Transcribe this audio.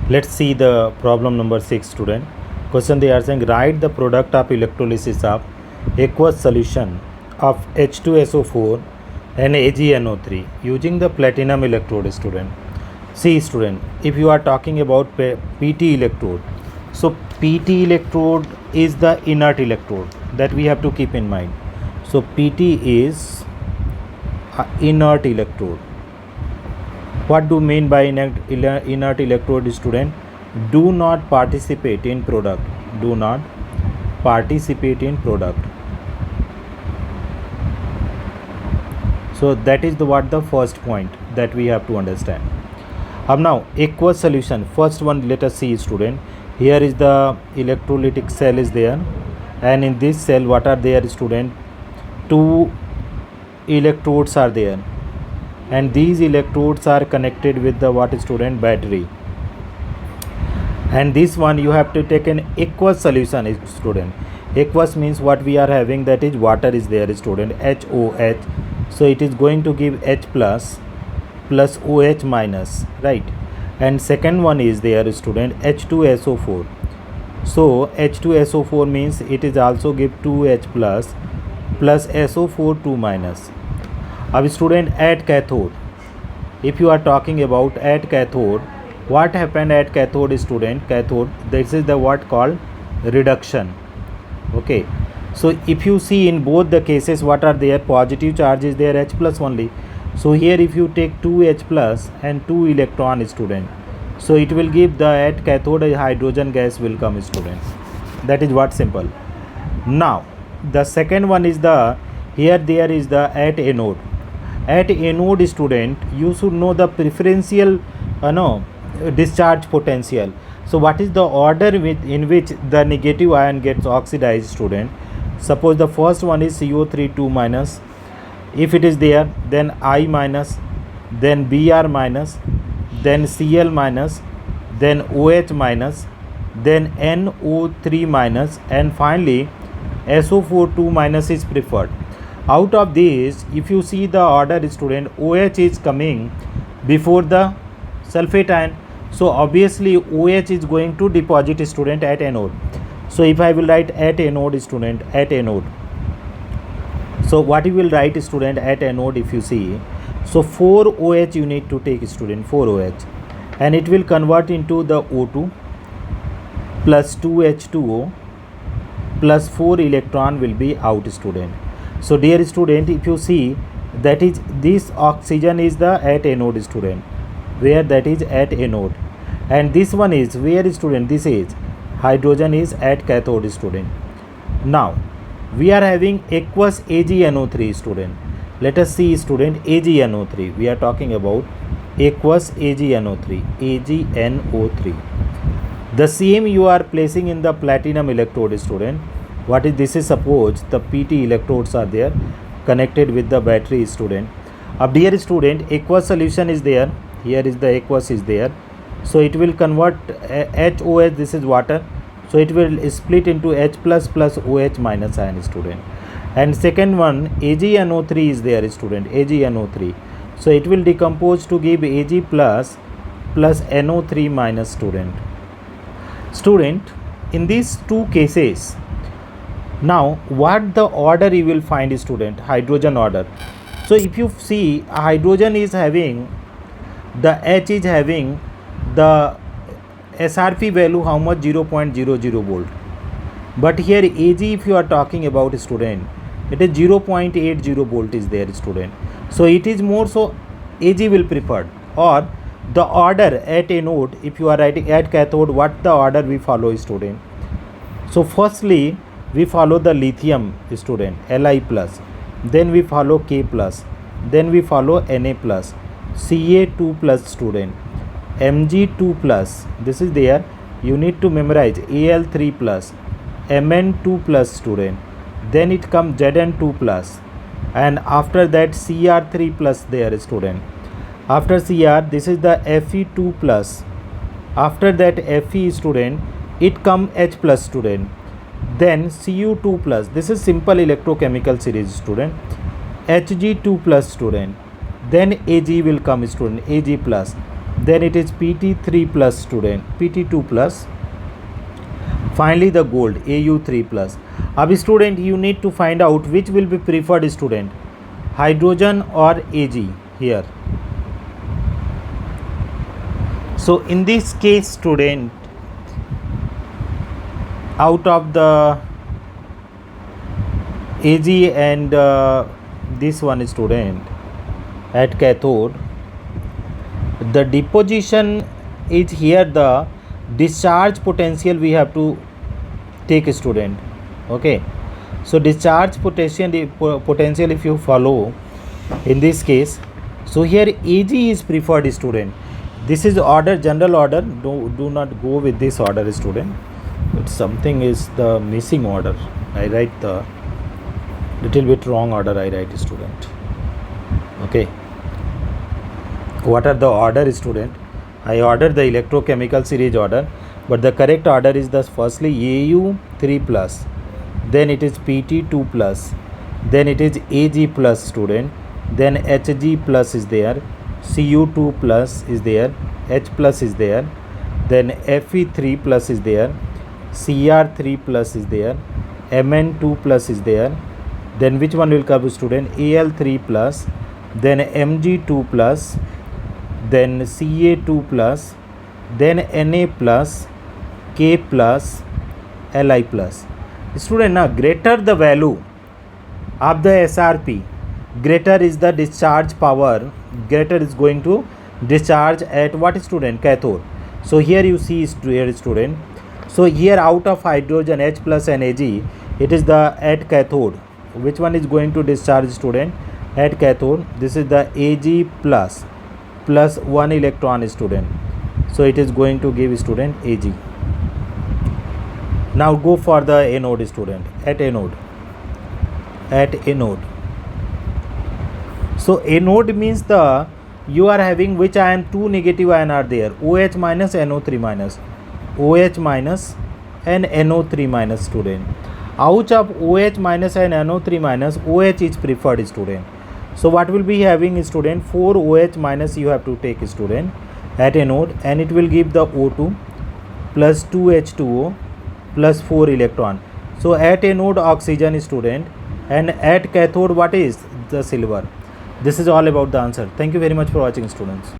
Let's see the problem number 6, student. Question they are saying, write the product of electrolysis of aqueous solution of H2SO4 and AgNO3 using the platinum electrode, student. See, student, if you are talking about PT electrode, so PT electrode is the inert electrode that we have to keep in mind. So PT is inert electrode. What do you mean by inert electrode, student? Do not participate in product. Do not participate in product. So that is the first point that we have to understand. Now aqueous solution. First one, let us see, student. Here is the electrolytic cell is there, and in this cell what are there, student? Two electrodes are there, and these electrodes are connected with the what, student? Battery. And this one you have to take an aqueous solution, student. Aqueous means what we are having, that is water is there, student, HOH. So it is going to give H plus OH minus, right? And second one is there, student, H2SO4. So H2SO4 means it is also give 2H plus SO4 2 minus. Now student, at cathode, if you are talking about at cathode, what happened at cathode, student? Cathode, this is the what called reduction. Okay, so if you see in both the cases, what are there? Positive charge is there, H plus only. So here if you take 2H plus and 2 electron, student, so it will give the at cathode a hydrogen gas will come, student. That is what simple. Now the second one is the, here there is the at anode. At anode, student, you should know the preferential discharge potential. So what is the order in which the negative ion gets oxidized, student? Suppose the first one is CO3 2 minus. If it is there, then I minus, then Br minus, then Cl minus, then OH minus, then NO3 minus, and finally SO4 2 minus is preferred. Out of this, if you see the order, student, OH is coming before the sulfate ion. So obviously OH is going to deposit, student, at anode. So if I will write at anode, student, at anode. So what you will write, student, at anode, if you see, so 4 OH you need to take, student, 4 OH, and it will convert into the O2 plus 2H2O plus 4 electron will be out, student. So dear student, if you see, that is this oxygen is the at anode, student, where that is at anode, and this one is where, student? This is hydrogen is at cathode, student. Now we are having aqueous AgNO3, student. Let us see, student, AgNO3. We are talking about aqueous AgNO3. The same you are placing in the platinum electrode, student. What is this? Is suppose the PT electrodes are there connected with the battery, student. Dear student, aqueous solution is there. Here is the aqueous is there. So it will convert HOH, this is water. So it will split into H plus OH minus ion, student. And second one, AgNO3 is there, student, AgNO3. So it will decompose to give Ag plus NO3 minus, student. Student, in these two cases, now what the order you will find, student? Hydrogen order. So if you see, hydrogen is having the H is having the SRP value how much? 0.00 volt. But here Ag, if you are talking about, student, it is 0.80 volt is there, student. So it is more, so Ag will preferred. Or the order at anode, if you are writing at cathode, what the order we follow, student? So firstly we follow the lithium, student, Li plus, then we follow K plus, then we follow Na plus, Ca2 plus, student, Mg2 plus, this is there, you need to memorize, Al3 plus, Mn2 plus, student, then it comes Zn2 plus, and after that Cr3 plus there, student. After Cr, this is the Fe2 plus, after that Fe, student, it come H plus, student, then Cu2 plus, this is simple electrochemical series, student, Hg2 plus, student, then Ag will come, student, Ag plus, then it is Pt3 plus student, Pt2 plus, finally the gold Au3 plus. अब student you need to find out which will be preferred student, hydrogen or Ag here. So in this case student, out of the Ag and this one student at cathode, the deposition is here, the discharge potential we have to take student. Okay, so discharge potential if you follow in this case, so here Ag is preferred student. This is order, general order, do not go with this order student, but something is the missing order. I write the little bit wrong order, I write student. Okay, what are the order student? I ordered the electrochemical series order, but the correct order is the firstly Au3 plus, then it is Pt2 plus, then it is Ag plus student, then Hg plus is there, Cu2 plus is there, H plus is there, then Fe3 plus is there, Cr3 plus is there, Mn2 plus is there, then which one will come student? Al3 plus, then Mg2 plus, then Ca2 plus, then Na plus, K plus, Li plus. Student, now greater the value of the SRP, greater is the discharge power, greater is going to discharge at what student? Cathode. So here you see here student, so here out of hydrogen H plus and Ag, it is the at cathode, which one is going to discharge student? At cathode, this is the Ag plus, plus 1 electron student, so it is going to give student Ag. Now go for the anode student, at anode, so anode means the you are having which ion, two negative ion are there, OH minus, NO3 minus, OH minus and NO3 minus student. Out of OH minus and NO3 minus, OH is preferred student. So what will be having student? 4 OH minus you have to take student at anode, and it will give the O2 plus 2 H2O plus 4 electron. So at anode oxygen student, and at cathode what is? The silver. This is all about the answer. Thank you very much for watching students.